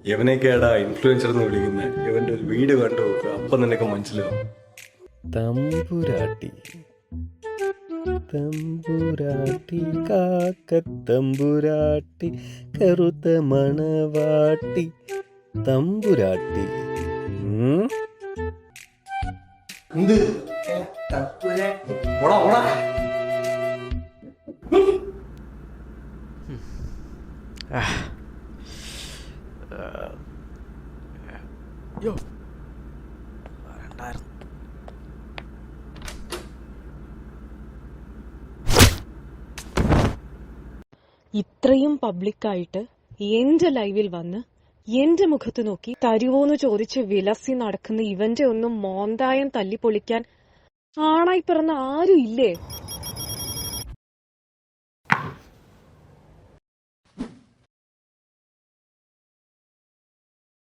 എവനൊക്കെയാടാ influencer എന്ന് വിളിക്കുന്നത്. ഇവന്റെ ഒരു വീഡിയോ കണ്ടു നോക്കുക, അപ്പൊ നിനക്ക് മനസ്സിലാവും. തമ്പുരാട്ടി തമ്പുരാട്ടി കാക്കത്തമ്പുരാട്ടി കറുത്ത മണവാട്ടി തമ്പുരാട്ടി. എന്ത് ഓടാ ഓടാ. ഇത്രയും പബ്ലിക്കായിട്ട് എന്റെ ലൈവിൽ വന്ന് എന്റെ മുഖത്ത് നോക്കി തരുവോന്ന് ചോദിച്ച് വിലസി നടക്കുന്ന ഇവന്റെ ഒന്നും മോന്തായം തല്ലിപ്പൊളിക്കാൻ ആണായി പിറന്ന ആരും ഇല്ലേ?